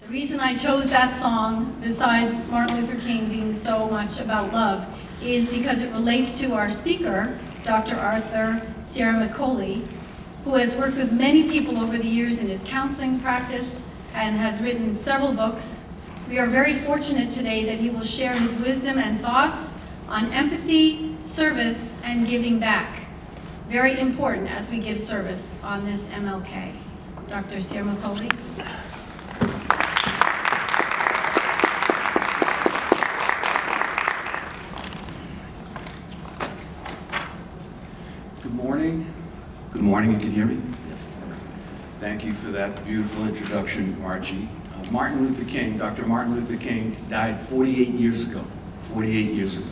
The reason I chose that song, besides Martin Luther King being so much about love, is because it relates to our speaker, Dr. Arthur Ciaramicoli, who has worked with many people over the years in his counseling practice and has written several books. We are very fortunate today that he will share his wisdom and thoughts on empathy, service, and giving back. Very important as we give service on this MLK. Dr. Ciaramicoli. Good morning. Good morning, you can hear me? Thank you for that beautiful introduction, Margie. Martin Luther King, Dr. Martin Luther King died 48 years ago, 48 years ago.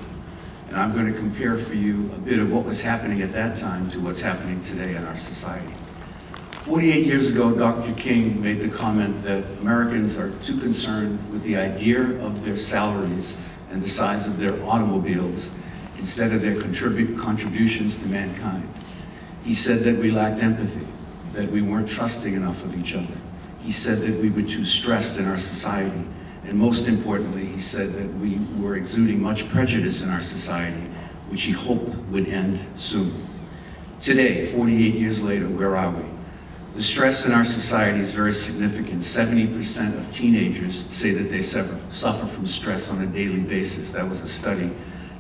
And I'm going to compare for you a bit of what was happening at that time to what's happening today in our society. 48 years ago, Dr. King made the comment that Americans are too concerned with the idea of their salaries and the size of their automobiles instead of their contributions to mankind. He said that we lacked empathy, that we weren't trusting enough of each other. He said that we were too stressed in our society. And most importantly, he said that we were exuding much prejudice in our society, which he hoped would end soon. Today, 48 years later, where are we? The stress in our society is very significant. 70% of teenagers say that they suffer from stress on a daily basis. That was a study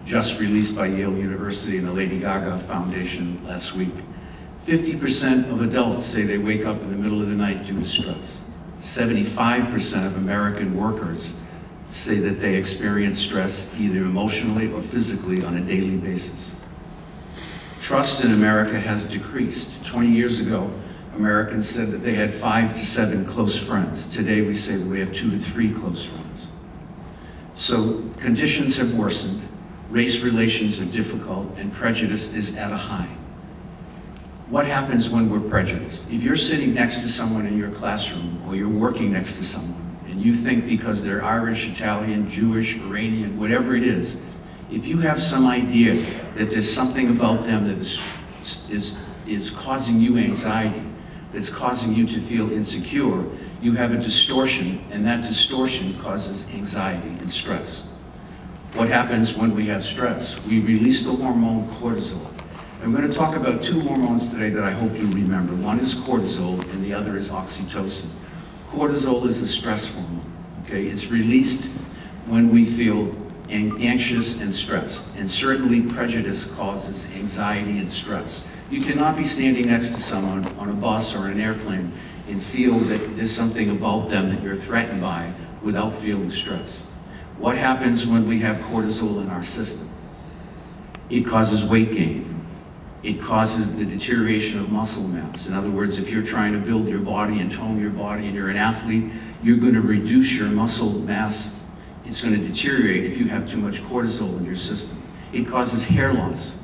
just released by Yale University and the Lady Gaga Foundation last week. 50% of adults say they wake up in the middle of the night due to stress. 75% of American workers say that they experience stress either emotionally or physically on a daily basis. Trust in America has decreased. 20 years ago, Americans said that they had 5 to 7 close friends. Today we say that we have 2 to 3 close friends. So conditions have worsened, race relations are difficult, and prejudice is at a high. What happens when we're prejudiced? If you're sitting next to someone in your classroom or you're working next to someone and you think because they're Irish, Italian, Jewish, Iranian, whatever it is, if you have some idea that there's something about them that is causing you anxiety, that's causing you to feel insecure, you have a distortion, and that distortion causes anxiety and stress. What happens when we have stress? We release the hormone cortisol. I'm going to talk about 2 hormones today that I hope you remember. One is cortisol and the other is oxytocin. Cortisol is a stress hormone, okay? It's released when we feel anxious and stressed, and certainly prejudice causes anxiety and stress. You cannot be standing next to someone on a bus or an airplane and feel that there's something about them that you're threatened by without feeling stress. What happens when we have cortisol in our system? It causes weight gain. It causes the deterioration of muscle mass. In other words, if you're trying to build your body and tone your body and you're an athlete, you're going to reduce your muscle mass. It's going to deteriorate if you have too much cortisol in your system. It causes hair loss.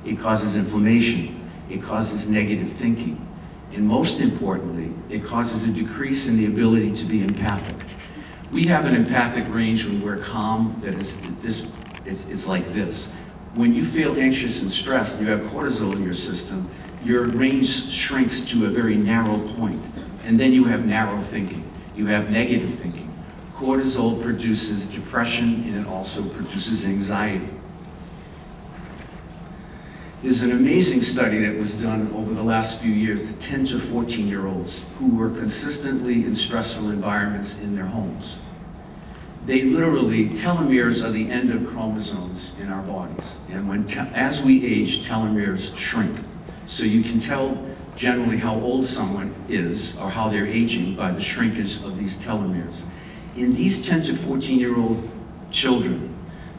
It causes inflammation. It causes negative thinking. And most importantly, it causes a decrease in the ability to be empathic. We have an empathic range when we're calm that is it's like this. When you feel anxious and stressed, and you have cortisol in your system, your range shrinks to a very narrow point. And then you have narrow thinking. You have negative thinking. Cortisol produces depression, and it also produces anxiety. There's an amazing study that was done over the last few years, the 10 to 14-year-olds who were consistently in stressful environments in their homes. They literally, telomeres are the end of chromosomes in our bodies. And as we age, telomeres shrink. So you can tell generally how old someone is or how they're aging by the shrinkage of these telomeres. In these 10 to 14-year-old children,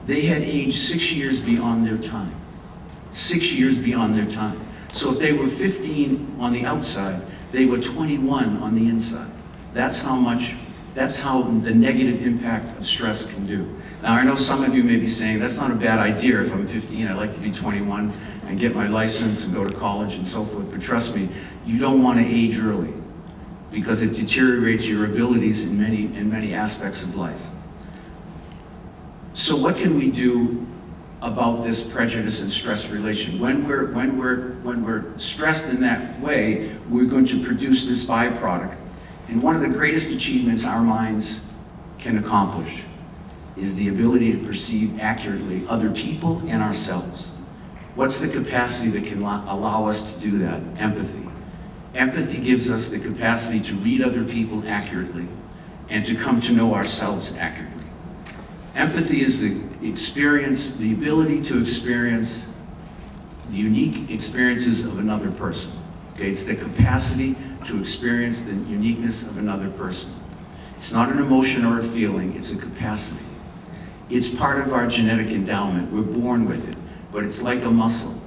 they had aged 6 years beyond their time. 6 years beyond their time. So if they were 15 on the outside, they were 21 on the inside. That's how the negative impact of stress can do. Now I know some of you may be saying, that's not a bad idea. If I'm 15, I'd like to be 21 and get my license and go to college and so forth. But trust me, you don't want to age early because it deteriorates your abilities in many aspects of life. So what can we do about this prejudice and stress relation? When we're stressed in that way, we're going to produce this byproduct. And one of the greatest achievements our minds can accomplish is the ability to perceive accurately other people and ourselves. What's the capacity that can allow us to do that? Empathy. Empathy gives us the capacity to read other people accurately and to come to know ourselves accurately. Empathy is the experience, the ability to experience the unique experiences of another person. Okay, it's the capacity to experience the uniqueness of another person. It's not an emotion or a feeling, it's a capacity. It's part of our genetic endowment. We're born with it, but it's like a muscle.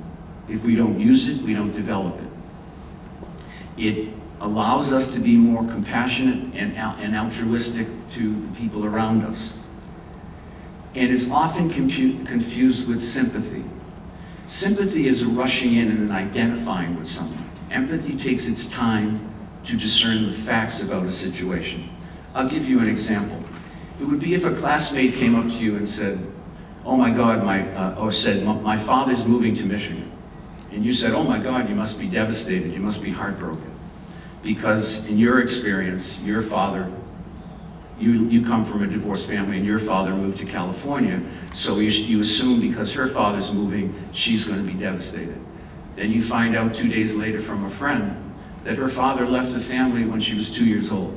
If we don't use it, we don't develop it. It allows us to be more compassionate and altruistic to the people around us. And it's often confused with sympathy. Sympathy is a rushing in and an identifying with someone. Empathy takes its time to discern the facts about a situation. I'll give you an example. It would be if a classmate came up to you and said, "Oh my God," or said, "My father's moving to Michigan." And you said, "Oh my God, you must be devastated, you must be heartbroken." Because in your experience, your father, you come from a divorced family and your father moved to California, so you assume because her father's moving, she's going to be devastated. Then you find out 2 days later from a friend that her father left the family when she was 2 years old,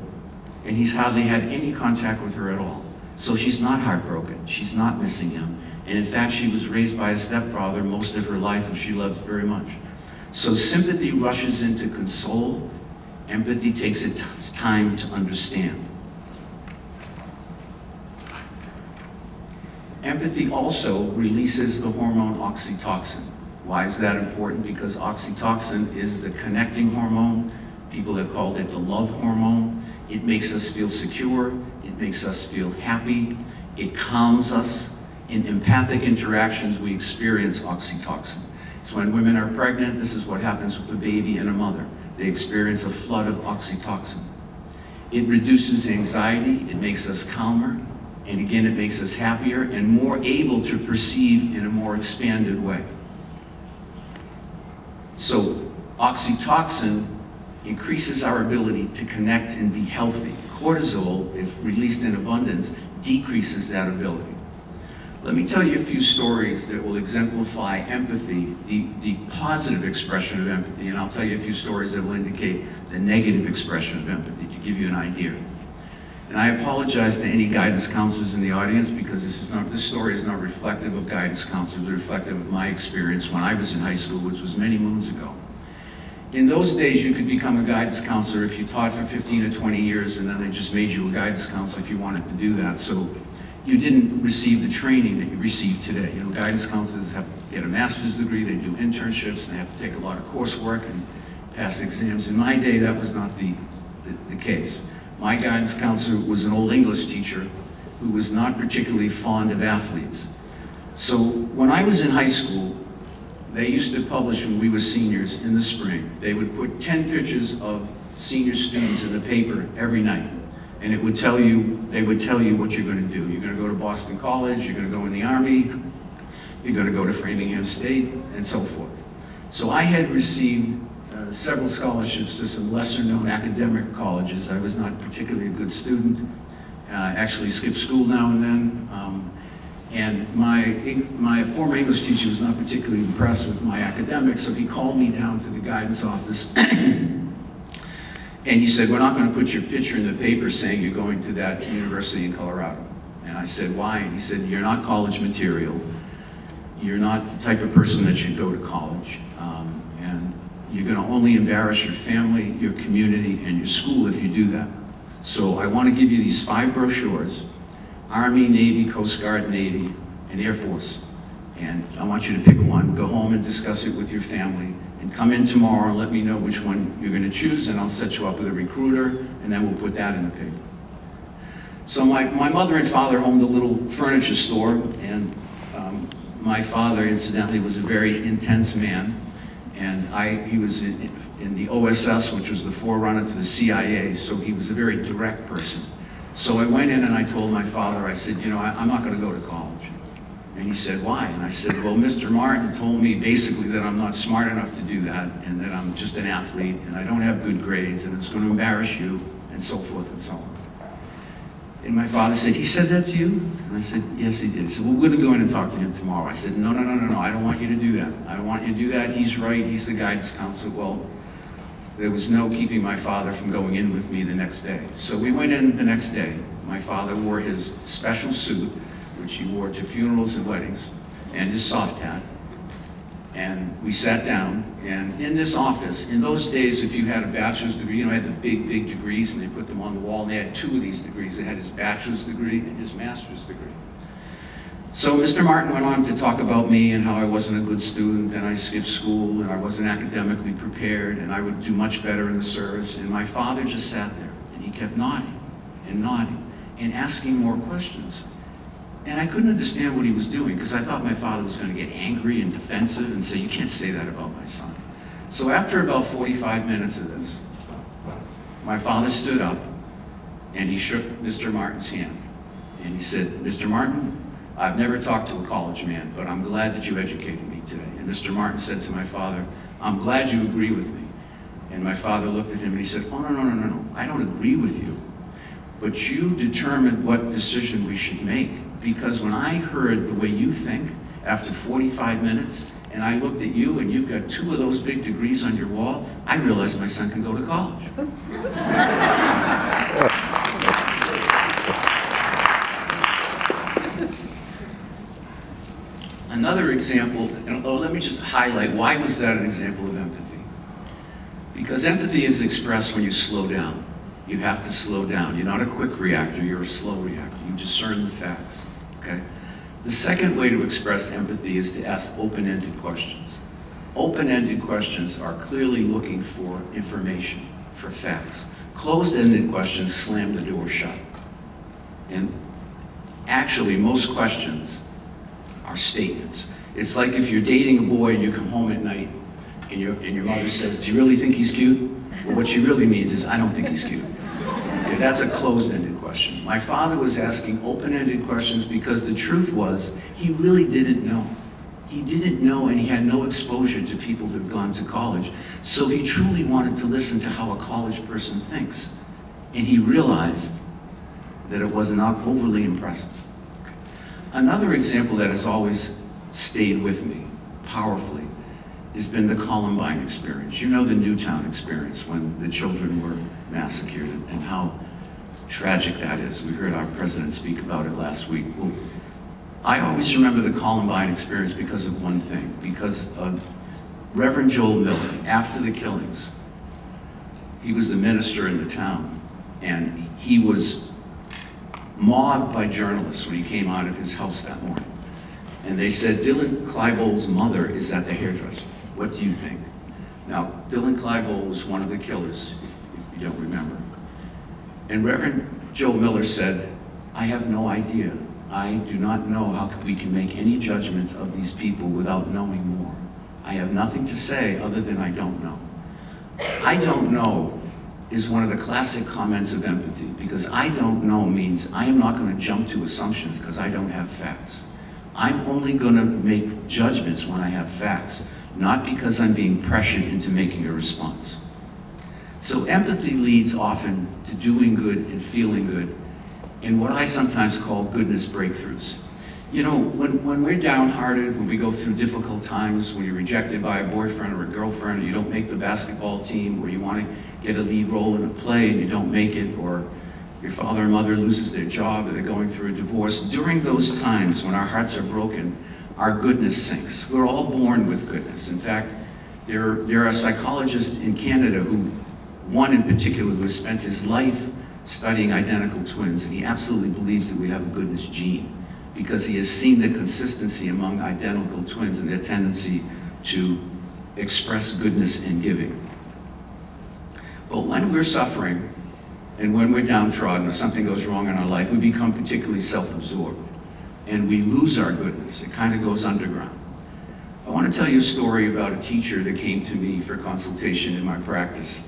and he's hardly had any contact with her at all. So she's not heartbroken, she's not missing him, and in fact she was raised by a stepfather most of her life who she loves very much. So sympathy rushes in to console, empathy takes its time to understand. Empathy also releases the hormone oxytocin. Why is that important? Because oxytocin is the connecting hormone. People have called it the love hormone. It makes us feel secure. It makes us feel happy. It calms us. In empathic interactions, we experience oxytocin. So when women are pregnant, this is what happens with a baby and a mother. They experience a flood of oxytocin. It reduces anxiety. It makes us calmer. And again, it makes us happier and more able to perceive in a more expanded way. So oxytocin increases our ability to connect and be healthy. Cortisol, if released in abundance, decreases that ability. Let me tell you a few stories that will exemplify empathy, the positive expression of empathy, and I'll tell you a few stories that will indicate the negative expression of empathy to give you an idea. And I apologize to any guidance counselors in the audience because this story is not reflective of guidance counselors, it's reflective of my experience when I was in high school, which was many moons ago. In those days, you could become a guidance counselor if you taught for 15 or 20 years, and then they just made you a guidance counselor if you wanted to do that. So you didn't receive the training that you receive today. You know, guidance counselors have to get a master's degree, they do internships, and they have to take a lot of coursework and pass exams. In my day, that was not the case. My guidance counselor was an old English teacher who was not particularly fond of athletes. So when I was in high school, they used to publish when we were seniors in the spring. They would put 10 pictures of senior students in the paper every night. And it would tell you, they would tell you what you're going to do. You're going to go to Boston College, you're going to go in the Army, you're going to go to Framingham State, and so forth. So I had received several scholarships to some lesser-known academic colleges. I was not particularly a good student. Actually skipped school now and then. And my former English teacher was not particularly impressed with my academics, so he called me down to the guidance office. And he said, "We're not going to put your picture in the paper saying you're going to that university in Colorado." And I said, "Why?" And he said, "You're not college material. You're not the type of person that should go to college. And you're going to only embarrass your family, your community, and your school if you do that. So I want to give you these 5 brochures, Army, Navy, Coast Guard, Navy, and Air Force. And I want you to pick one, go home and discuss it with your family, and come in tomorrow and let me know which one you're going to choose, and I'll set you up with a recruiter, and then we'll put that in the paper." So my mother and father owned a little furniture store, and my father, incidentally, was a very intense man, and he was in the OSS, which was the forerunner to the CIA, so he was a very direct person. So I went in and I told my father, I said, "You know, I'm not going to go to college." And he said, "Why?" And I said, "Well, Mr. Martin told me basically that I'm not smart enough to do that, and that I'm just an athlete, and I don't have good grades, and it's going to embarrass you, and so forth and so on. And my father said, he said that to you? And I said, yes, he did. He said, well, we're going to go in and talk to him tomorrow. I said, no, I don't want you to do that. I don't want you to do that. He's right. He's the guidance counselor. Well, there was no keeping my father from going in with me the next day. So we went in the next day. My father wore his special suit, which he wore to funerals and weddings, and his soft hat. And we sat down, and in this office, in those days, if you had a bachelor's degree, you know, I had the big, big degrees, and they put them on the wall, and they had two of these degrees. They had his bachelor's degree and his master's degree. So Mr. Martin went on to talk about me and how I wasn't a good student, and I skipped school, and I wasn't academically prepared, and I would do much better in the service. And my father just sat there, and he kept nodding and asking more questions. And I couldn't understand what he was doing, because I thought my father was going to get angry and defensive and say, you can't say that about my son. So after about 45 minutes of this, my father stood up and he shook Mr. Martin's hand. And he said, Mr. Martin, I've never talked to a college man, but I'm glad that you educated me today. And Mr. Martin said to my father, I'm glad you agree with me. And my father looked at him and he said, oh, no, I don't agree with you. But you determined what decision we should make. Because when I heard the way you think after 45 minutes, and I looked at you and you've got two of those big degrees on your wall, I realized my son can go to college. Another example, and let me just highlight, why was that an example of empathy? Because empathy is expressed when you slow down. You have to slow down. You're not a quick reactor, you're a slow reactor. You discern the facts, okay? The second way to express empathy is to ask open-ended questions. Open-ended questions are clearly looking for information, for facts. Closed-ended questions slam the door shut. And actually, most questions are statements. It's like if you're dating a boy and you come home at night and your mother says, do you really think he's cute? Well, what she really means is, I don't think he's cute. Okay, that's a closed-ended question. My father was asking open-ended questions because the truth was, he really didn't know. He didn't know, and he had no exposure to people who had gone to college. So he truly wanted to listen to how a college person thinks. And he realized that it was not overly impressive. Another example that has always stayed with me powerfully has been the Columbine experience. You know the Newtown experience when the children were massacred and how tragic that is. We heard our president speak about it last week. Well, I always remember the Columbine experience because of one thing, because of Reverend Joel Miller, after the killings. He was the minister in the town, and he was mobbed by journalists when he came out of his house that morning. And they said, Dylan Kleinbolt's mother is at the hairdresser. What do you think? Now, Dylan Kleinbolt was one of the killers, if you don't remember. And Reverend Joe Miller said, I have no idea. I do not know how we can make any judgment of these people without knowing more. I have nothing to say other than I don't know. I don't know is one of the classic comments of empathy, because I don't know means I am not going to jump to assumptions because I don't have facts. I'm only going to make judgments when I have facts, not because I'm being pressured into making a response. So empathy leads often to doing good and feeling good in what I sometimes call goodness breakthroughs. You know, when we're downhearted, when we go through difficult times, when you're rejected by a boyfriend or a girlfriend, or you don't make the basketball team, or you want to get a lead role in a play and you don't make it, or your father or mother loses their job or they're going through a divorce, during those times when our hearts are broken, our goodness sinks. We're all born with goodness. In fact, there are psychologists in Canada who, one in particular, who has spent his life studying identical twins, and he absolutely believes that we have a goodness gene because he has seen the consistency among identical twins and their tendency to express goodness in giving. But when we're suffering and when we're downtrodden or something goes wrong in our life, we become particularly self-absorbed and we lose our goodness. It kind of goes underground. I want to tell you a story about a teacher that came to me for consultation in my practice.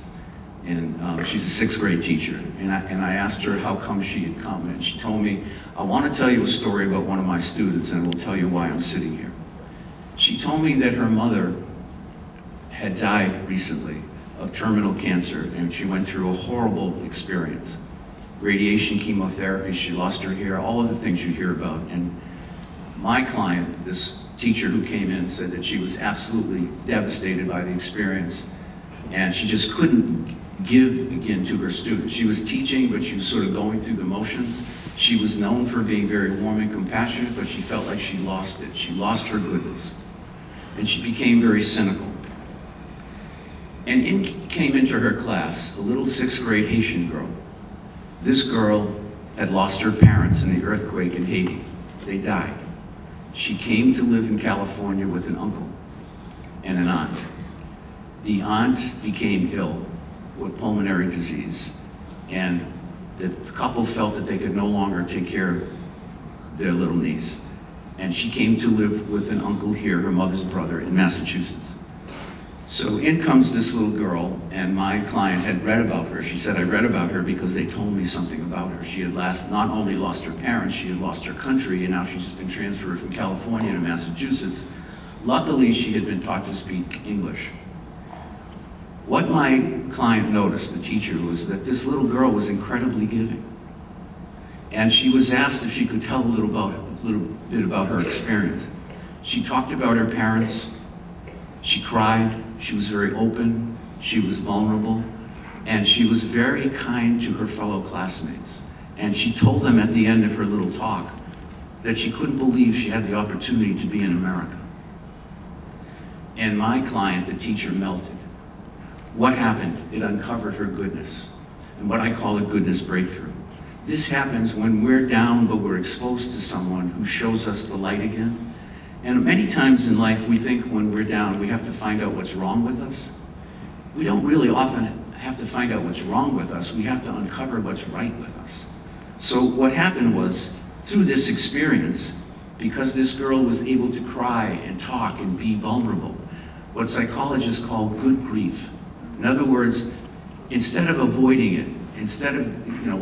And she's a 6th grade teacher. And I asked her how come she had come. And she told me, I want to tell you a story about one of my students, and I will tell you why I'm sitting here. She told me that her mother had died recently of terminal cancer, and she went through a horrible experience. Radiation, chemotherapy, she lost her hair, all of the things you hear about. And my client, this teacher who came in, said that she was absolutely devastated by the experience, and she just couldn't give again to her students. She was teaching, but she was sort of going through the motions. She was known for being very warm and compassionate, but she felt like she lost it. She lost her goodness, and she became very cynical. And in came into her class a little 6th grade Haitian girl. This girl had lost her parents in the earthquake in Haiti. They died. She came to live in California with an uncle and an aunt. The aunt became ill with pulmonary disease, and the couple felt that they could no longer take care of their little niece. And she came to live with an uncle here, her mother's brother, in Massachusetts. So in comes this little girl, and my client had read about her. She said, I read about her because they told me something about her. She had not only lost her parents, she had lost her country, and now she's been transferred from California to Massachusetts. Luckily, she had been taught to speak English. What my client noticed, the teacher, was that this little girl was incredibly giving. And she was asked if she could tell a little bit about her experience. She talked about her parents. She cried. She was very open. She was vulnerable. And she was very kind to her fellow classmates. And she told them at the end of her little talk that she couldn't believe she had the opportunity to be in America. And my client, the teacher, melted. What happened? It uncovered her goodness, and what I call a goodness breakthrough. This happens when we're down, but we're exposed to someone who shows us the light again. And many times in life, we think when we're down, we have to find out what's wrong with us. We don't really often have to find out what's wrong with us. We have to uncover what's right with us. So what happened was, through this experience, because this girl was able to cry and talk and be vulnerable, what psychologists call good grief. In other words, instead of avoiding it, instead of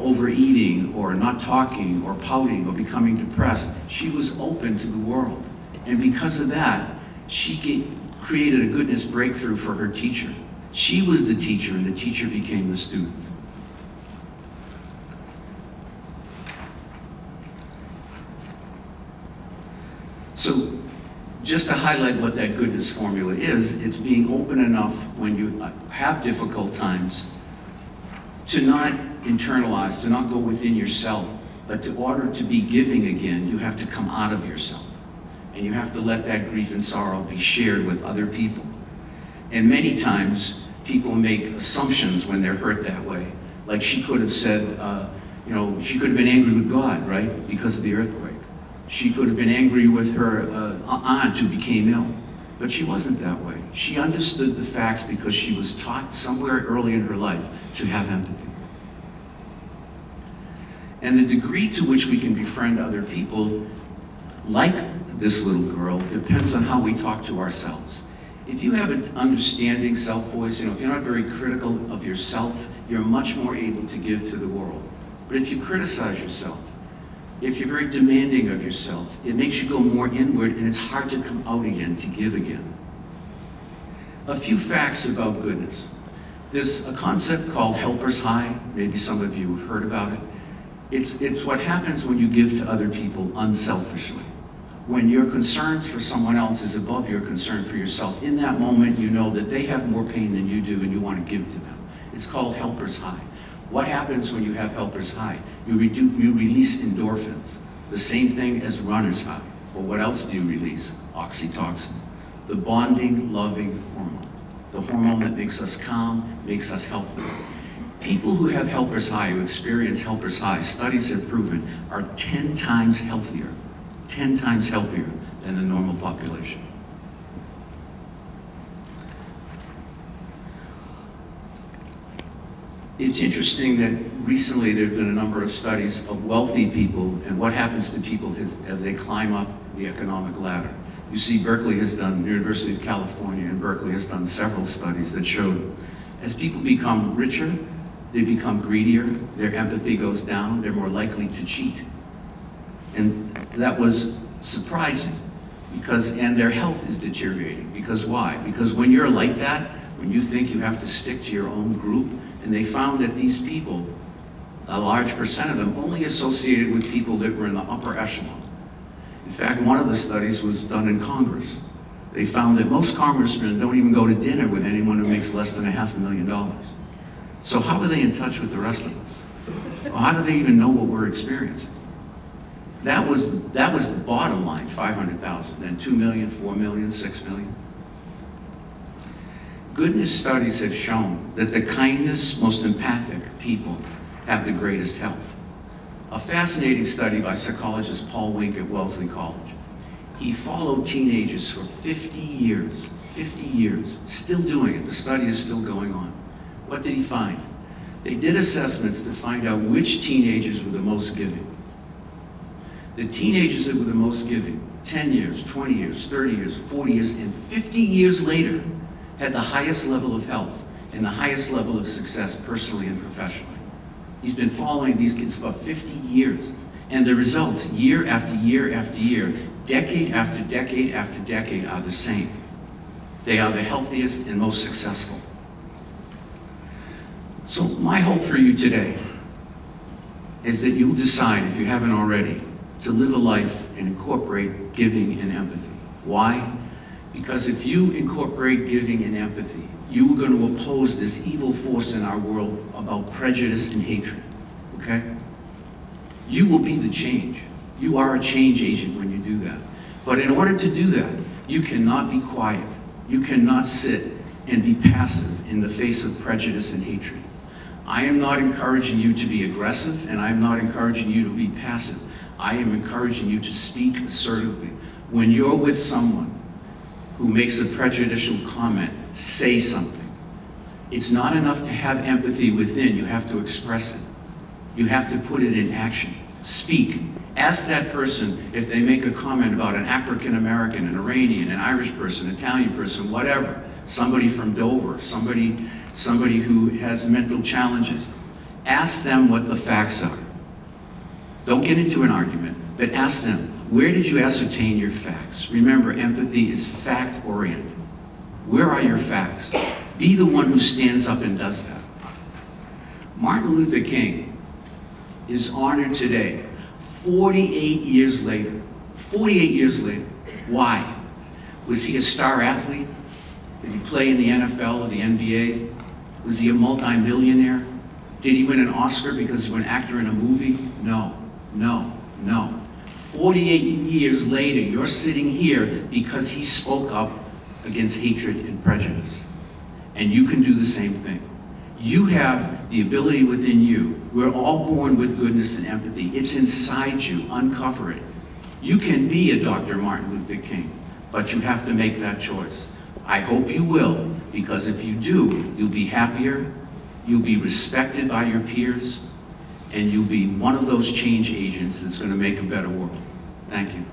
overeating or not talking or pouting or becoming depressed, she was open to the world. And because of that, she created a goodness breakthrough for her teacher. She was the teacher, and the teacher became the student. So, just to highlight what that goodness formula is, it's being open enough when you have difficult times to not internalize, to not go within yourself, but in order to be giving again, you have to come out of yourself. And you have to let that grief and sorrow be shared with other people. And many times, people make assumptions when they're hurt that way. Like she could have said, she could have been angry with God, right, because of the earthquake. She could have been angry with her aunt who became ill, but she wasn't that way. She understood the facts because she was taught somewhere early in her life to have empathy. And the degree to which we can befriend other people, like this little girl, depends on how we talk to ourselves. If you have an understanding self-voice, if you're not very critical of yourself, you're much more able to give to the world. But if you criticize yourself, if you're very demanding of yourself, it makes you go more inward, and it's hard to come out again, to give again. A few facts about goodness. There's a concept called helper's high. Maybe some of you have heard about it. It's what happens when you give to other people unselfishly. When your concerns for someone else is above your concern for yourself, in that moment you know that they have more pain than you do and you want to give to them. It's called helper's high. What happens when you have helper's high? You release endorphins, the same thing as runner's high. Well, what else do you release? Oxytocin, the bonding, loving hormone. The hormone that makes us calm, makes us healthy. People who have helper's high, who experience helper's high, studies have proven, are 10 times healthier, 10 times healthier than the normal population. It's interesting that recently there have been a number of studies of wealthy people and what happens to people as they climb up the economic ladder. You see, Berkeley has done, the University of California in Berkeley has done several studies that showed as people become richer, they become greedier, their empathy goes down, they're more likely to cheat. And that was surprising and their health is deteriorating. Because why? Because when you're like that, when you think you have to stick to your own group. And they found that these people, a large percent of them, only associated with people that were in the upper echelon. In fact, one of the studies was done in Congress. They found that most congressmen don't even go to dinner with anyone who makes less than $500,000. So how are they in touch with the rest of us? Well, how do they even know what we're experiencing? That was the bottom line, 500,000, then 2 million, 4 million, 6 million. Goodness studies have shown that the kindest, most empathic people have the greatest health. A fascinating study by psychologist Paul Wink at Wellesley College. He followed teenagers for 50 years, still doing it. The study is still going on. What did he find? They did assessments to find out which teenagers were the most giving. The teenagers that were the most giving, 10 years, 20 years, 30 years, 40 years, and 50 years later, had the highest level of health and the highest level of success personally and professionally. He's been following these kids for about 50 years. And the results, year after year after year, decade after decade after decade, are the same. They are the healthiest and most successful. So my hope for you today is that you'll decide, if you haven't already, to live a life and incorporate giving and empathy. Why? Because if you incorporate giving and empathy, you are going to oppose this evil force in our world about prejudice and hatred, okay? You will be the change. You are a change agent when you do that. But in order to do that, you cannot be quiet. You cannot sit and be passive in the face of prejudice and hatred. I am not encouraging you to be aggressive, and I am not encouraging you to be passive. I am encouraging you to speak assertively. When you're with someone who makes a prejudicial comment, say something. It's not enough to have empathy within, you have to express it. You have to put it in action. Speak. Ask that person if they make a comment about an African American, an Iranian, an Irish person, Italian person, whatever, somebody from Dover, somebody who has mental challenges. Ask them what the facts are. Don't get into an argument, but ask them, where did you ascertain your facts? Remember, empathy is fact-oriented. Where are your facts? Be the one who stands up and does that. Martin Luther King is honored today, 48 years later. 48 years later. Why? Was he a star athlete? Did he play in the NFL or the NBA? Was he a multi-millionaire? Did he win an Oscar because he was an actor in a movie? No, no, no. 48 years later, you're sitting here because he spoke up against hatred and prejudice. And you can do the same thing. You have the ability within you. We're all born with goodness and empathy. It's inside you. Uncover it. You can be a Dr. Martin Luther King, but you have to make that choice. I hope you will, because if you do, you'll be happier, you'll be respected by your peers, and you'll be one of those change agents that's going to make a better world. Thank you.